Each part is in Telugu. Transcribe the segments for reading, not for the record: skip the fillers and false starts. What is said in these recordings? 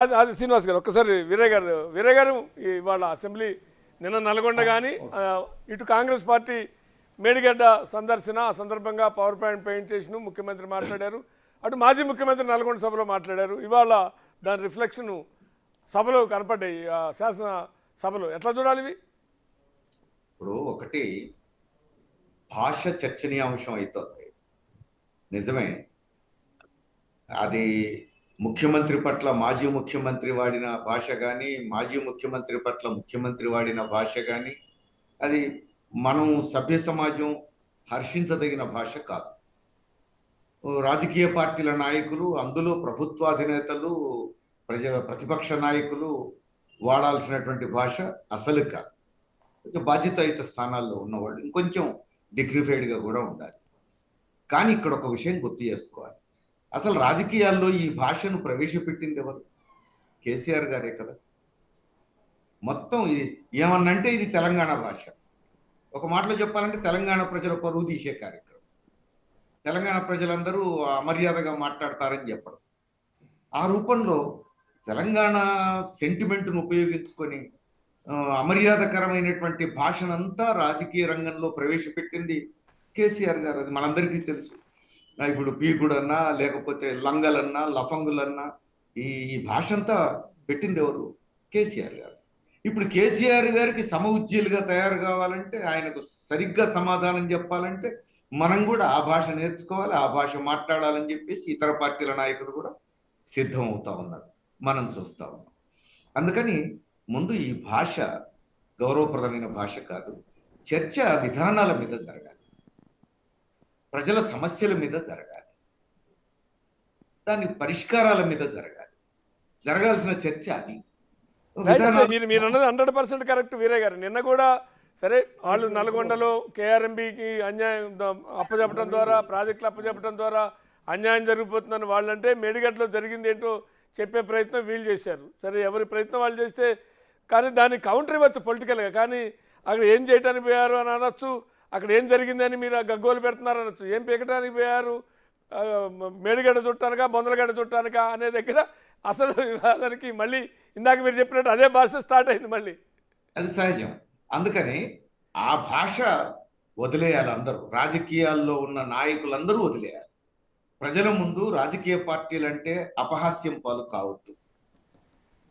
అది శ్రీనివాస్ గారు ఒక్కసారి వీరయ్య గారు ఇవాళ అసెంబ్లీ నిన్న నల్గొండ కానీ ఇటు కాంగ్రెస్ పార్టీ మేడిగడ్డ సందర్శన ఆ సందర్భంగా పవర్ పాయింట్ ప్రజెంటేషన్ ముఖ్యమంత్రి మాట్లాడారు. అటు మాజీ ముఖ్యమంత్రి నల్గొండ సభలో మాట్లాడారు. ఇవాళ దాని రిఫ్లెక్షన్ సభలో కనపడ్డాయి. శాసన సభలో ఎట్లా చూడాలి ఇవి? ఇప్పుడు ఒకటి భాష చర్చనీయాంశం అవుతుంది, నిజమే. అది ముఖ్యమంత్రి పట్ల మాజీ ముఖ్యమంత్రి వాడిన భాష కానీ, మాజీ ముఖ్యమంత్రి పట్ల ముఖ్యమంత్రి వాడిన భాష కానీ, అది మనం సభ్య సమాజం హర్షించదగిన భాష కాదు. రాజకీయ పార్టీల నాయకులు, అందులో ప్రభుత్వాధినేతలు, ప్రతిపక్ష నాయకులు వాడాల్సినటువంటి భాష అసలు కాదు. బాధ్యతాయుత స్థానాల్లో ఉన్నవాళ్ళు ఇంకొంచెం డిగ్నిఫైడ్గా కూడా ఉండాలి. కానీ ఇక్కడ ఒక విషయం గుర్తు చేసుకోవాలి. అసలు రాజకీయాల్లో ఈ భాషను ప్రవేశపెట్టింది ఎవరు? కేసీఆర్ గారే కదా. మొత్తం ఇది ఏమన్నంటే ఇది తెలంగాణ భాష. ఒక మాటలో చెప్పాలంటే తెలంగాణ ప్రజల పరువు తీసే కార్యక్రమం. తెలంగాణ ప్రజలందరూ అమర్యాదగా మాట్లాడతారని చెప్పడం, ఆ రూపంలో తెలంగాణ సెంటిమెంట్ను ఉపయోగించుకొని అమర్యాదకరమైనటువంటి భాషనంతా రాజకీయ రంగంలో ప్రవేశపెట్టింది కేసీఆర్ గారు. అది మనందరికీ తెలుసు. ఇప్పుడు పీకుడన్నా, లేకపోతే లంగలన్నా, లఫంగులన్నా, ఈ భాష అంతా పెట్టింది ఎవరు? కేసీఆర్ గారు. ఇప్పుడు కేసీఆర్ గారికి సమ ఉజ్జీలుగా తయారు కావాలంటే, ఆయనకు సరిగ్గా సమాధానం చెప్పాలంటే మనం కూడా ఆ భాష నేర్చుకోవాలి, ఆ భాష మాట్లాడాలని చెప్పేసి ఇతర పార్టీల నాయకులు కూడా సిద్ధం అవుతా ఉన్నారు, మనం చూస్తా ఉన్నాం. అందుకని ముందు ఈ భాష గౌరవప్రదమైన భాష కాదు. చర్చ విధానాల మీద జరగాలి, ప్రజల సమస్యల మీద జరగాలి, దాని పరిష్కారాల మీద జరగాలి. జరగాల్సిన చర్చ అది. మీరు అన్నది 100% కరెక్ట్ వీరయ్య గారు. నిన్న కూడా సరే వాళ్ళు నల్గొండలో కేఆర్ఎంబికి అన్యాయం అప్పచెప్పడం ద్వారా, ప్రాజెక్టులు అప్పచెప్పడం ద్వారా అన్యాయం జరిగిపోతుందని వాళ్ళంటే, మేడిగడ్డలో జరిగింది ఏంటో చెప్పే ప్రయత్నం వీళ్ళు చేశారు. సరే ఎవరి ప్రయత్నం వాళ్ళు చేస్తే, కానీ దాన్ని కౌంటర్ ఇవ్వచ్చు పొలిటికల్గా. కానీ అక్కడ ఏం చేయడానికి పోయారు అని అనొచ్చు, అక్కడ ఏం జరిగిందని మీరు గగ్గోలు పెడుతున్నారు అనొచ్చు. ఏం పీకడానికి పోయారు, మేడిగడ్డ చుట్టానుక బొందలగడ్డ చుట్టానుక అనే దగ్గర అసలు వివాదానికి మళ్ళీ ఇందాక మీరు చెప్పినట్టు అదే భాష స్టార్ట్ అయింది మళ్ళీ. అది సహజం. అందుకని ఆ భాష వదిలేయాలి. అందరూ రాజకీయాల్లో ఉన్న నాయకులందరూ వదిలేయాలి. ప్రజల ముందు రాజకీయ పార్టీలంటే అపహాస్యం పాలు కావద్దు.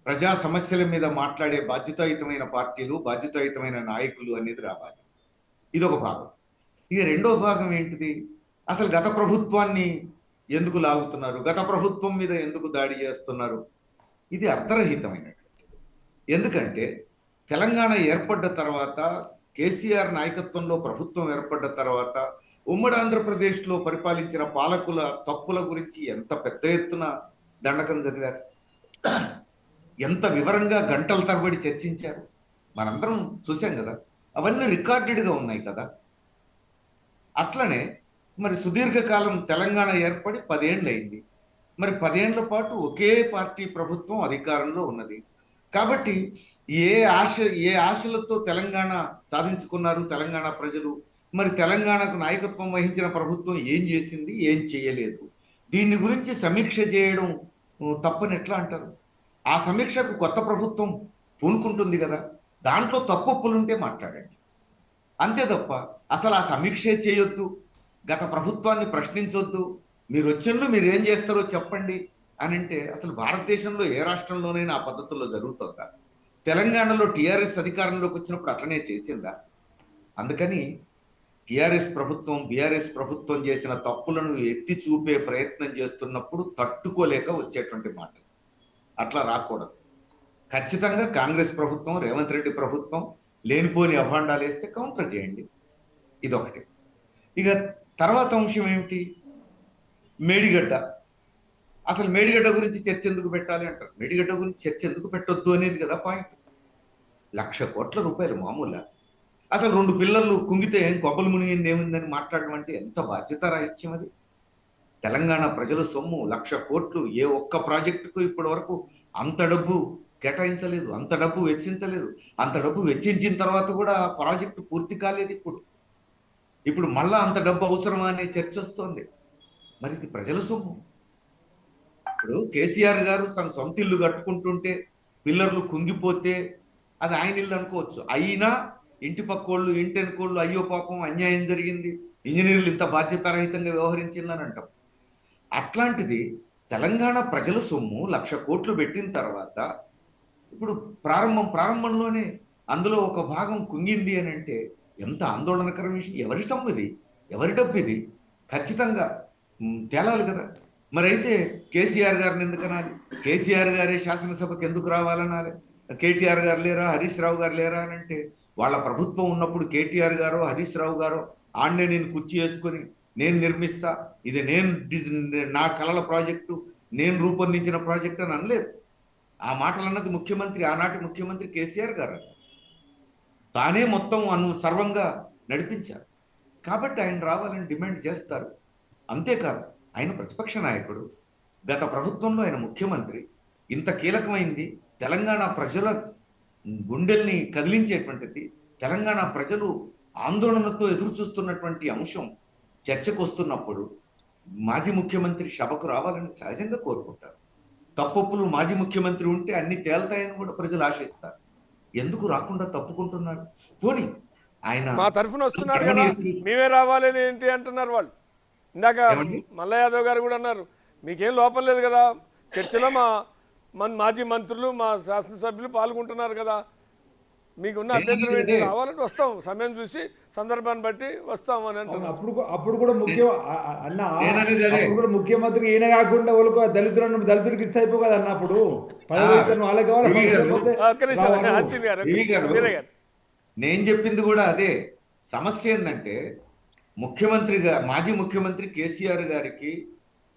ప్రజా సమస్యల మీద మాట్లాడే బాధ్యతాయుతమైన పార్టీలు, బాధ్యతాయుతమైన నాయకులు అనేది రావాలి. ఇదొక భాగం. ఇక రెండో భాగం ఏంటిది? అసలు గత ప్రభుత్వాన్ని ఎందుకు లాగుతున్నారు, గత ప్రభుత్వం మీద ఎందుకు దాడి చేస్తున్నారు? ఇది అర్థరహితమైనటువంటిది. ఎందుకంటే తెలంగాణ ఏర్పడ్డ తర్వాత, కేసీఆర్ నాయకత్వంలో ప్రభుత్వం ఏర్పడ్డ తర్వాత ఉమ్మడి ఆంధ్రప్రదేశ్లో పరిపాలించిన పాలకుల తప్పుల గురించి ఎంత పెద్ద ఎత్తున దండకం చదివారు, ఎంత వివరంగా గంటల తరబడి చర్చించారు, మనందరం చూసాం కదా. అవన్నీ రికార్డెడ్గా ఉన్నాయి కదా. అట్లనే మరి సుదీర్ఘకాలం తెలంగాణ ఏర్పడి 10 ఏళ్ళు అయింది. మరి 10 ఏళ్ల పాటు ఒకే పార్టీ ప్రభుత్వం అధికారంలో ఉన్నది. కాబట్టి ఏ ఆశలతో తెలంగాణ సాధించుకున్నారు తెలంగాణ ప్రజలు, మరి తెలంగాణకు నాయకత్వం వహించిన ప్రభుత్వం ఏం చేసింది, ఏం చేయలేదు, దీని గురించి సమీక్ష చేయడం తప్పని ఎట్లా అంటారు? ఆ సమీక్షకు కొత్త ప్రభుత్వం పూనుకుంటుంది కదా, దాంట్లో తప్పొప్పులుంటే మాట్లాడండి, అంతే తప్ప అసలు ఆ సమీక్షే చేయొద్దు, గత ప్రభుత్వాన్ని ప్రశ్నించొద్దు, మీరు వచ్చిండ్రు మీరు ఏం చేస్తారో చెప్పండి అని అంటే అసలు భారతదేశంలో ఏ రాష్ట్రంలోనైనా ఆ పద్ధతుల్లో జరుగుతుందా? తెలంగాణలో టీఆర్ఎస్ అధికారంలోకి వచ్చినప్పుడు అట్లనే చేసిందా? అందుకని టీఆర్ఎస్ ప్రభుత్వం, బీఆర్ఎస్ ప్రభుత్వం చేసిన తప్పులను ఎత్తి చూపే ప్రయత్నం చేస్తున్నప్పుడు తట్టుకోలేక వచ్చేటువంటి మాటలు అట్లా రాకూడదు. ఖచ్చితంగా కాంగ్రెస్ ప్రభుత్వం, రేవంత్ రెడ్డి ప్రభుత్వం లేనిపోని అభాండాలు వేస్తే కౌంటర్ చేయండి. ఇదొకటి. ఇక తర్వాత అంశం ఏమిటి? మేడిగడ్డ. అసలు మేడిగడ్డ గురించి చర్చ ఎందుకు పెట్టాలి అంటారు. మేడిగడ్డ గురించి చర్చ ఎందుకు పెట్టొద్దు అనేది కదా పాయింట్. 1,00,000 కోట్ల రూపాయలు మామూలా? అసలు 2 పిల్లలు కుంగితే కొబ్బలు మునిగింది ఏముందని మాట్లాడడం అంటే ఎంత బాధ్యతారాహిత్యం అది. తెలంగాణ ప్రజల సొమ్ము 1,00,000 కోట్లు. ఏ ఒక్క ప్రాజెక్టుకు ఇప్పటి వరకు అంత డబ్బు కేటాయించలేదు, అంత డబ్బు వెచ్చించలేదు. అంత డబ్బు వెచ్చించిన తర్వాత కూడా ప్రాజెక్టు పూర్తి కాలేదు. ఇప్పుడు మళ్ళా అంత డబ్బు అవసరమా అనే చర్చ వస్తోంది. మరి ఇది ప్రజల సొమ్ము. ఇప్పుడు కేసీఆర్ గారు తన సొంత ఇల్లు కట్టుకుంటుంటే పిల్లర్లు కుంగిపోతే అది ఆయన ఇల్లు అనుకోవచ్చు. అయినా ఇంటి పక్కోళ్ళు ఇంటి వెనుకోళ్ళు అయ్యో పాపం అన్యాయం జరిగింది, ఇంజనీర్లు ఇంత బాధ్యతారహితంగా వ్యవహరించిందని అంటాం. అట్లాంటిది తెలంగాణ ప్రజల సొమ్ము 1,00,000 కోట్లు పెట్టిన తర్వాత ఇప్పుడు ప్రారంభంలోనే అందులో ఒక భాగం కుంగింది అని అంటే ఎంత ఆందోళనకర విషయం. ఎవరి సొమ్ము ఇది, ఎవరి డబ్బు ఇది, ఖచ్చితంగా తేలాలి కదా. మరి అయితే కేసీఆర్ గారిని ఎందుకు అనాలి? కేసీఆర్ గారే శాసనసభకు ఎందుకు రావాలనాలి? కేటీఆర్ గారు లేరా, హరీష్ రావు గారు లేరా అని అంటే వాళ్ళ ప్రభుత్వం ఉన్నప్పుడు కేటీఆర్ గారో హరీష్ రావు గారో ఆడనే నేను కుర్చీ వేసుకొని నేను నిర్మిస్తా, ఇది నా కలల ప్రాజెక్టు, నేను రూపొందించిన ప్రాజెక్టు అని అనలేదు. ఆ మాటలు అన్నది ముఖ్యమంత్రి, ఆనాటి ముఖ్యమంత్రి కేసీఆర్ గారు. తానే మొత్తం సర్వంగా నడిపించారు. కాబట్టి ఆయన రావాలని డిమాండ్ చేస్తారు. అంతేకాదు, ఆయన ప్రతిపక్ష నాయకుడు, గత ప్రభుత్వంలో ఆయన ముఖ్యమంత్రి. ఇంత కీలకమైంది, తెలంగాణ ప్రజల గుండెల్ని కదిలించేటువంటిది, తెలంగాణ ప్రజలు ఆందోళనతో ఎదురు చూస్తున్నటువంటి అంశం చర్చకు వస్తున్నప్పుడు మాజీ ముఖ్యమంత్రి సభకు రావాలని సహజంగా కోరుకుంటారు. తప్పొప్పులు మాజీ ముఖ్యమంత్రి ఉంటే అన్ని తేల్తాయని కూడా ప్రజలు ఆశిస్తారు. ఎందుకు రాకుండా తప్పుకుంటున్నారు? పోనీ ఆయన మా తరఫున వస్తున్నారు కదా, మేమే రావాలని ఏంటి అంటున్నారు వాళ్ళు. ఇందాక మల్ల యాదవ్ గారు కూడా అన్నారు, మీకేం లోపం లేదు కదా, చర్చలో మాజీ మంత్రులు మా శాసనసభ్యులు పాల్గొంటున్నారు కదా, మీకున్న అభ్యంతరం ఏంటి? రావాలంటే వస్తాం, సమయం చూసి సందర్భాన్ని బట్టి వస్తాం అని అంటున్నారు. అప్పుడు కూడా అప్పుడు కూడా ముఖ్యమంత్రి ఈయన కాకుండా వాళ్ళకు దళితుడికి ఇస్తే అయిపో కదా అన్న. అప్పుడు వాళ్ళకి నేను చెప్పింది కూడా అదే. సమస్య ఏంటంటే మాజీ ముఖ్యమంత్రి కేసీఆర్ గారికి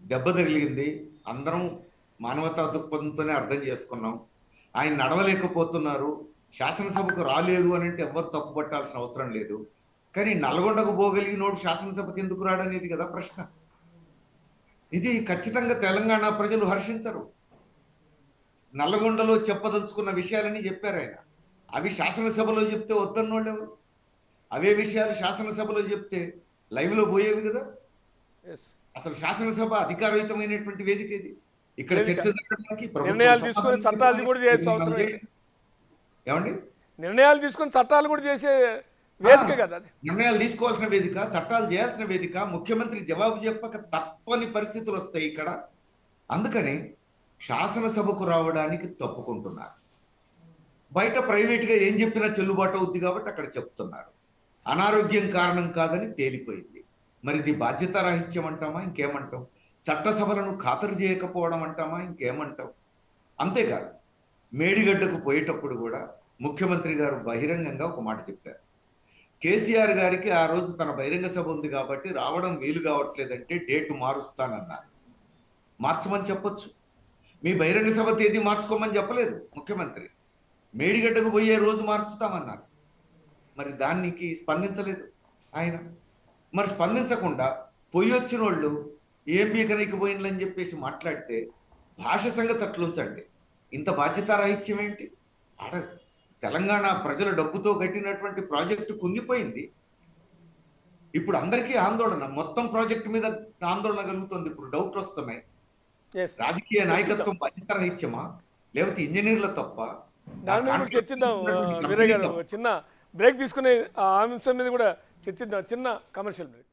దెబ్బ తగిలింది, అందరం మానవతా దృక్పథంతోనే అర్థం చేసుకున్నాం. ఆయన నడవలేకపోతున్నారు, శాసనసభకు రాలేరు అని అంటే ఎవరు తప్పు పట్టాల్సిన అవసరం లేదు. కానీ నల్గొండకు పోగలిగినోడు శాసనసభకు ఎందుకు రాడనేది కదా ప్రశ్న. ఇది ఖచ్చితంగా తెలంగాణ ప్రజలు హర్షించరు. నల్లగొండలో చెప్పదలుచుకున్న విషయాలని చెప్పారు ఆయన, అవి శాసనసభలో చెప్తే వద్దన్నోళ్ళు ఎవరు? అవే విషయాలు శాసనసభలో చెప్తే లైవ్లో పోయేవి కదా. అసలు శాసనసభ అధికారయుతమైనటువంటి వేదిక ఇది. ఇక్కడ చర్చ జరగడానికి నిర్ణయాలు తీసుకొని చట్టాలు కూడా చేయొచ్చు అవసరం ఏమండి, నిర్ణయాలు తీసుకొని చట్టాలు కూడా చేసే వేదిక కదా. నిర్ణయాలు తీసుకోవాల్సిన వేదిక, చట్టాలు చేయాల్సిన వేదిక. ముఖ్యమంత్రి జవాబు చెప్పక తప్పని పరిస్థితులు వస్తాయి ఇక్కడ. అందుకని శాసనసభకు రావడానికి తప్పుకుంటున్నారు. బయట ప్రైవేట్గా ఏం చెప్పినా చెల్లుబాటు అవుద్ది కాబట్టి అక్కడ చెప్తున్నారు. అనారోగ్యం కారణం కాదని తేలిపోయింది. మరి ఇది బాధ్యతారాహిత్యం అంటామా, ఇంకేమంటాం? చట్టసభలను ఖాతరు చేయకపోవడం అంటామా, ఇంకేమంటాం? అంతేకాదు, మేడిగడ్డకు పోయేటప్పుడు కూడా ముఖ్యమంత్రి గారు బహిరంగంగా ఒక మాట చెప్పారు. కేసీఆర్ గారికి ఆ రోజు తన బహిరంగ సభ ఉంది కాబట్టి రావడం వీలు కావట్లేదంటే డేటు మారుస్తానన్నారు. మార్చమని చెప్పొచ్చు. మీ బహిరంగ సభ తేదీ మార్చుకోమని చెప్పలేదు ముఖ్యమంత్రి. మేడిగడ్డకు పోయే రోజు మార్చుతామన్నారు. మరి దానికి స్పందించలేదు ఆయన. మరి స్పందించకుండా పొయ్యి వచ్చిన వాళ్ళు ఏం బీకనైకి పోయిందని చెప్పేసి మాట్లాడితే భాష సంగతి అట్లుంచండి. ఇంత బాధ్యతారాహిత్యం ఏంటి? తెలంగాణ ప్రజల డబ్బుతో కట్టినటువంటి ప్రాజెక్టు కుంగిపోయింది. ఇప్పుడు అందరికీ ఆందోళన, మొత్తం ప్రాజెక్టు మీద ఆందోళన కలుగుతుంది. ఇప్పుడు డౌట్లు వస్తున్నాయి. రాజకీయ నాయకత్వం బాధ్యతారాహిత్యమా, లేకపోతే ఇంజనీర్ల తప్ప? దాని మీద కూడా చర్చిద్దాం వీరయ్య గారు. చిన్న బ్రేక్ తీసుకునే ఆ అంశం మీద కూడా చర్చిద్దాం. చిన్న కమర్షియల్ బ్రేక్.